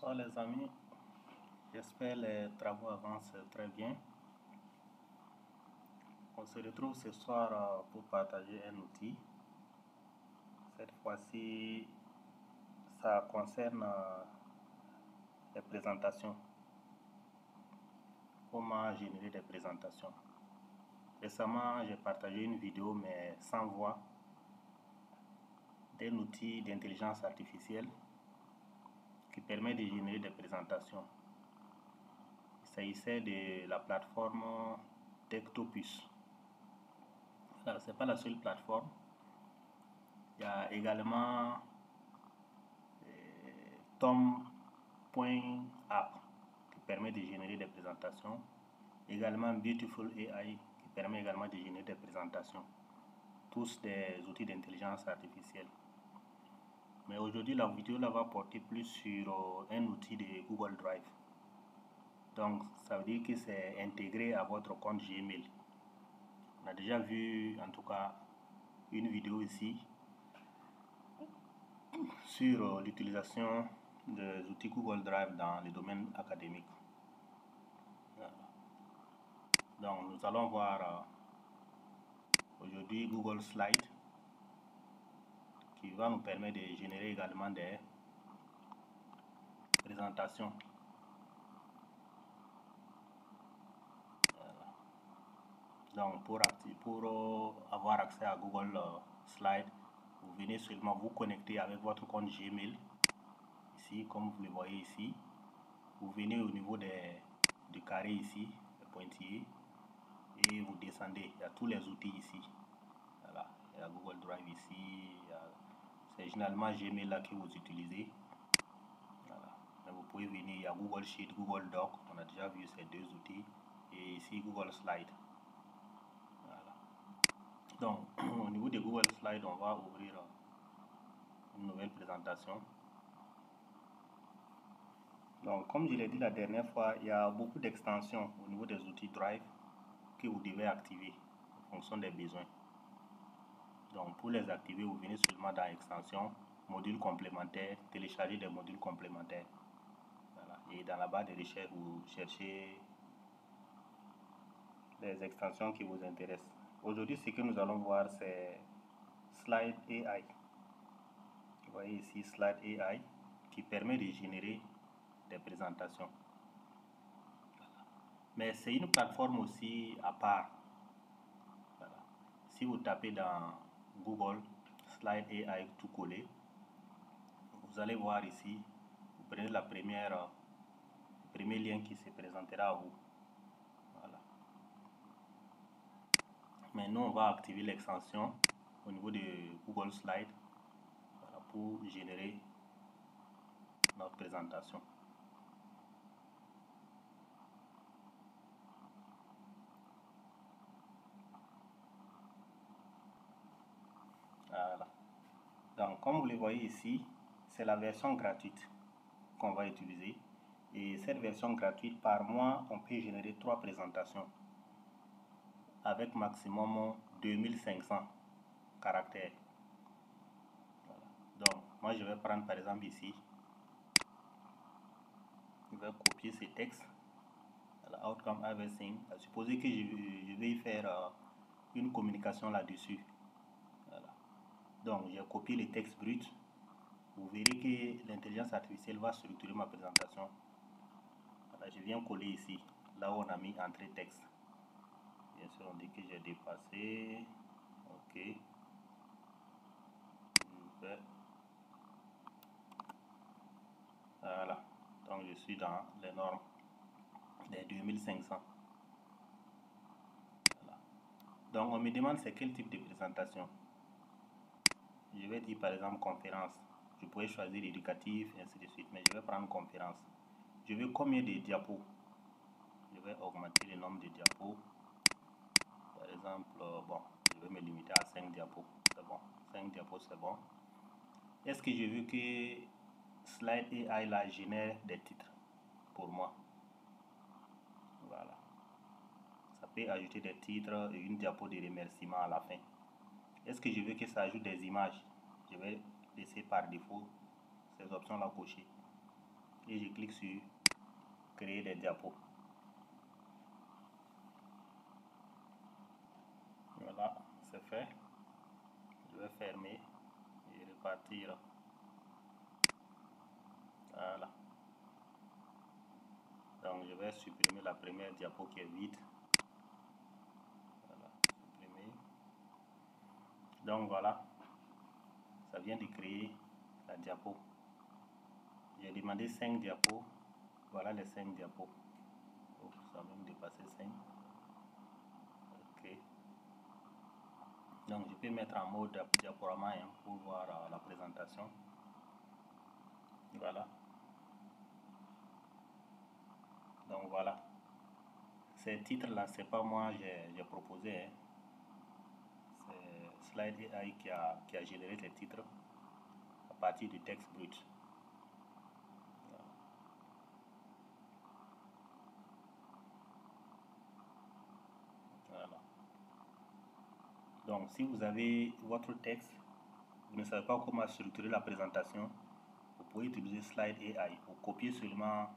Bonsoir les amis, j'espère les travaux avancent très bien. On se retrouve ce soir pour partager un outil. Cette fois-ci, ça concerne les présentations. Comment générer des présentations. Récemment, j'ai partagé une vidéo mais sans voix d'un outil d'intelligence artificielle qui permet de générer des présentations. Il s'agissait de la plateforme Techtopus. Ce n'est pas la seule plateforme. Il y a également Tom.app qui permet de générer des présentations. Également Beautiful AI qui permet également de générer des présentations. Tous des outils d'intelligence artificielle. Mais aujourd'hui, la vidéo va porter plus sur un outil de Google Drive. Donc, ça veut dire que c'est intégré à votre compte Gmail. On a déjà vu, en tout cas, une vidéo ici sur l'utilisation des outils Google Drive dans les domaines académiques. Voilà. Donc, nous allons voir aujourd'hui Google Slide qui va nous permettre de générer également des présentations. Voilà. Donc, pour avoir accès à Google Slide, vous venez seulement vous connecter avec votre compte Gmail. Ici, comme vous le voyez ici, vous venez au niveau du carré ici, le pointillé, et vous descendez. Il y a tous les outils ici. Voilà. Il y a Google Drive ici. C'est généralement Gmail là que vous utilisez. Voilà. Mais vous pouvez venir, il y a Google Sheet, Google Doc. On a déjà vu ces deux outils. Et ici, Google Slide. Voilà. Donc, au niveau de Google Slide, on va ouvrir une nouvelle présentation. Donc, comme je l'ai dit la dernière fois, il y a beaucoup d'extensions au niveau des outils Drive que vous devez activer en fonction des besoins. Donc, pour les activer, vous venez seulement dans Extension, modules complémentaires, télécharger des modules complémentaires. Voilà. Et dans la barre de recherche, vous cherchez les extensions qui vous intéressent. Aujourd'hui, ce que nous allons voir, c'est Slide AI. Vous voyez ici Slide AI qui permet de générer des présentations. Voilà. Mais c'est une plateforme aussi à part. Voilà. Si vous tapez dans Google Slide AI tout collé, vous allez voir ici, vous prenez le premier lien qui se présentera à vous. Voilà. Mais nous, on va activer l'extension au niveau de Google Slide, voilà, pour générer notre présentation. Voilà. Donc, comme vous le voyez ici, c'est la version gratuite qu'on va utiliser. Et cette version gratuite, par mois, on peut générer 3 présentations avec maximum 2500 caractères. Voilà. Donc, moi, je vais prendre par exemple ici. Je vais copier ces textes. Voilà, outcome everything. Supposez que je vais y faire une communication là-dessus. Voilà. Donc, j'ai copié les textes bruts. Vous verrez que l'intelligence artificielle va structurer ma présentation. Voilà, je viens coller ici, là où on a mis entrée texte. Bien sûr, on dit que j'ai dépassé. Ok. Voilà. Donc, je suis dans les normes des 2500. Voilà. Donc, on me demande c'est quel type de présentation. Je vais dire par exemple conférence. Je pourrais choisir éducatif et ainsi de suite, mais je vais prendre conférence. Je veux combien de diapos? Je vais augmenter le nombre de diapos. Par exemple, bon, je vais me limiter à 5 diapos. C'est bon. 5 diapos, c'est bon. Est-ce que je veux que Slide AI là génère des titres pour moi? Voilà. Ça peut ajouter des titres et une diapo de remerciement à la fin. Est-ce que je veux que ça ajoute des images? Je vais laisser par défaut ces options là cochées. et je clique sur créer des diapos. Voilà, c'est fait. Je vais fermer et repartir. Voilà. Donc je vais supprimer la première diapo qui est vide. Voilà, supprimer. Donc voilà, ça vient de créer la diapo. J'ai demandé 5 diapos. Voilà les 5 diapos. Oh, ça a même dépassé 5. Ok. Donc je peux mettre en mode diaporama pour voir la présentation. Voilà. Donc voilà. Ces titres-là, c'est pas moi j'ai proposé. Hein. C'est Slide AI qui a généré ces titres à partir du texte brut. Voilà. Donc si vous avez votre texte, vous ne savez pas comment structurer la présentation, vous pouvez utiliser Slide AI. Vous copiez seulement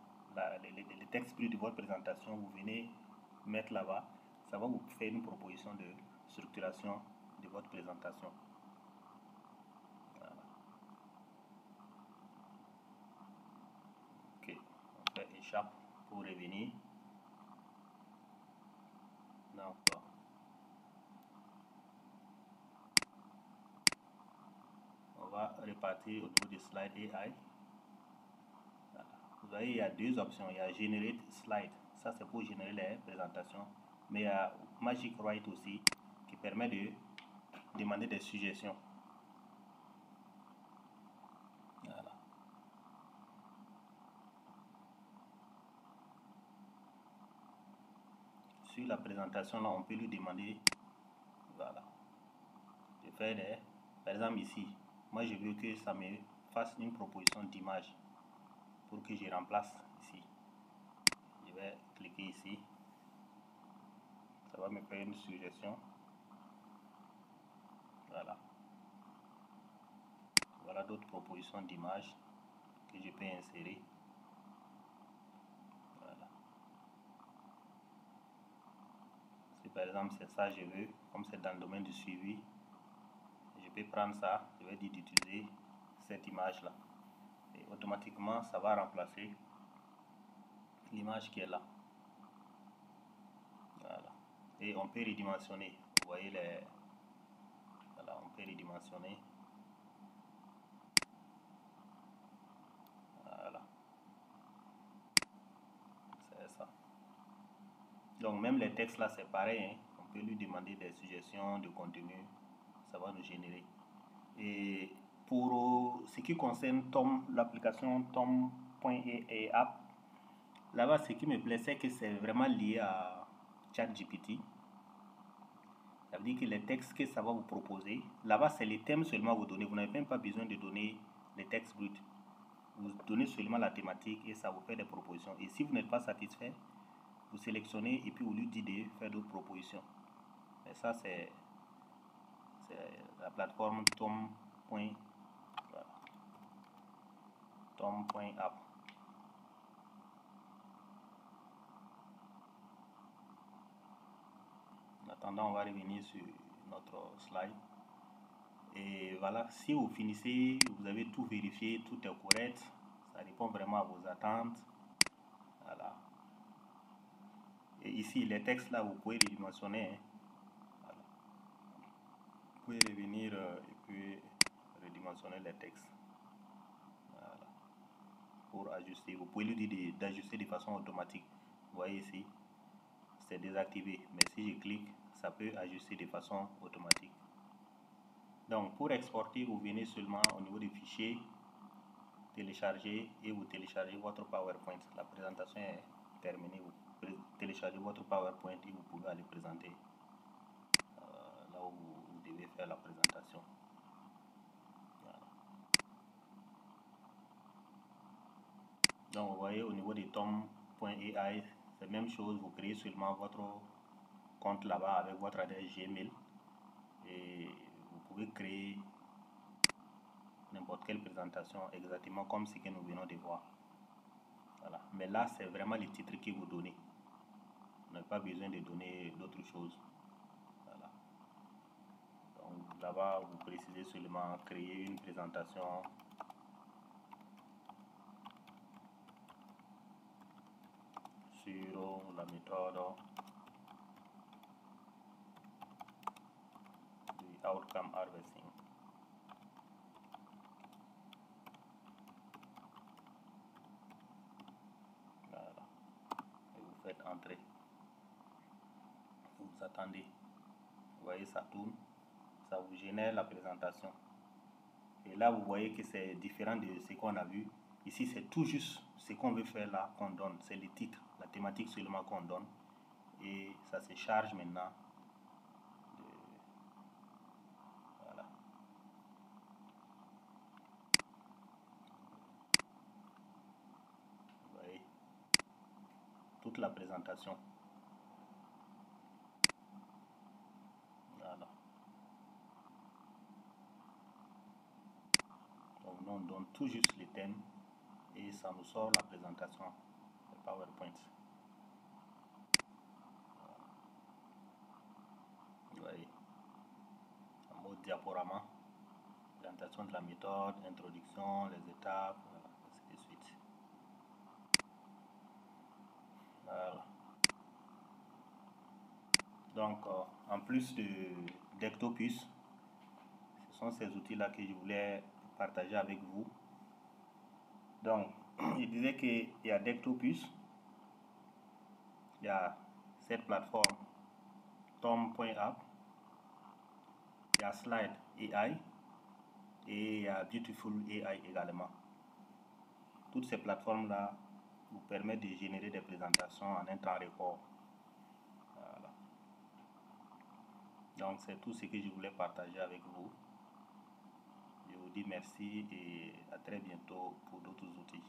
les textes brut de votre présentation, vous venez mettre là-bas, ça va vous faire une proposition de structuration de votre présentation. Voilà. Ok, on fait échappe pour revenir. Donc, on va repartir au niveau de Slide AI. Voilà. Vous voyez, il y a deux options. Il y a Generate Slide. Ça, c'est pour générer les présentations. Mais il y a Magic Write aussi, qui permet de demander des suggestions. Voilà. Sur la présentation, là, on peut lui demander, voilà, de faire des, par exemple ici, moi je veux que ça me fasse une proposition d'image pour que je remplace ici. Je vais cliquer ici, ça va me faire une suggestion. Voilà. Voilà d'autres propositions d'images que je peux insérer. Voilà. Si par exemple c'est ça je veux, comme c'est dans le domaine du suivi, je peux prendre ça, je vais dire d'utiliser cette image là. Et automatiquement ça va remplacer l'image qui est là. Voilà. Et on peut redimensionner. Vous voyez les. Voilà, on peut redimensionner. Voilà. C'est ça. Donc même les textes là c'est pareil. Hein. On peut lui demander des suggestions de contenu. Ça va nous générer. Et pour ce qui concerne l'application Tom.app, là-bas ce qui me plaît c'est que c'est vraiment lié à ChatGPT. Ça veut dire que les textes que ça va vous proposer, là-bas c'est les thèmes seulement vous donner. Vous n'avez même pas besoin de donner les textes bruts. Vous donnez seulement la thématique et ça vous fait des propositions. Et si vous n'êtes pas satisfait, vous sélectionnez et puis vous lui dites de faire d'autres propositions. Et ça c'est la plateforme Tom.app. En attendant, on va revenir sur notre slide. Et voilà, si vous finissez, vous avez tout vérifié, tout est correct, ça répond vraiment à vos attentes. Voilà. Et ici, les textes là, vous pouvez les dimensionner. Hein. Voilà. Vous pouvez revenir et puis redimensionner les textes. Voilà. Pour ajuster, vous pouvez lui dire d'ajuster de façon automatique. Vous voyez ici, c'est désactivé. Mais si je clique, ça peut ajuster de façon automatique. Donc, pour exporter, vous venez seulement au niveau des fichiers, télécharger et vous téléchargez votre PowerPoint. La présentation est terminée. Vous téléchargez votre PowerPoint et vous pouvez aller présenter là où vous devez faire la présentation. Voilà. Donc, vous voyez au niveau de tom.ai, c'est la même chose. Vous créez seulement votre compte là-bas avec votre adresse Gmail et vous pouvez créer n'importe quelle présentation exactement comme ce que nous venons de voir. Mais là, c'est vraiment les titres que vous donnez. Vous n'avez pas besoin de donner d'autres choses. Voilà. Donc là-bas, vous précisez seulement créer une présentation sur la méthode du outcome harvesting. Voilà. Et vous faites entrer. Vous attendez. Vous voyez, ça tourne. Ça vous génère la présentation. Et là, vous voyez que c'est différent de ce qu'on a vu. Ici, c'est tout juste ce qu'on veut faire là qu'on donne. C'est le titre, la thématique seulement qu'on donne. Et ça se charge maintenant. Voilà. Vous voyez toute la présentation. Voilà. Donc, nous, on donne tout juste les thèmes et ça nous sort la présentation, le PowerPoint. Vous voyez, en mode diaporama, présentation de la méthode, introduction, les étapes, voilà, ainsi de suite. Voilà. Donc, en plus d'Ectopus, ce sont ces outils-là que je voulais partager avec vous. Donc, je disais qu'il y a Dectopus, il y a cette plateforme Tom.app, il y a Slide AI et il y a Beautiful AI également. Toutes ces plateformes-là vous permettent de générer des présentations en un temps record. Voilà. Donc, c'est tout ce que je voulais partager avec vous. Je vous dis merci et à très bientôt pour d'autres outils.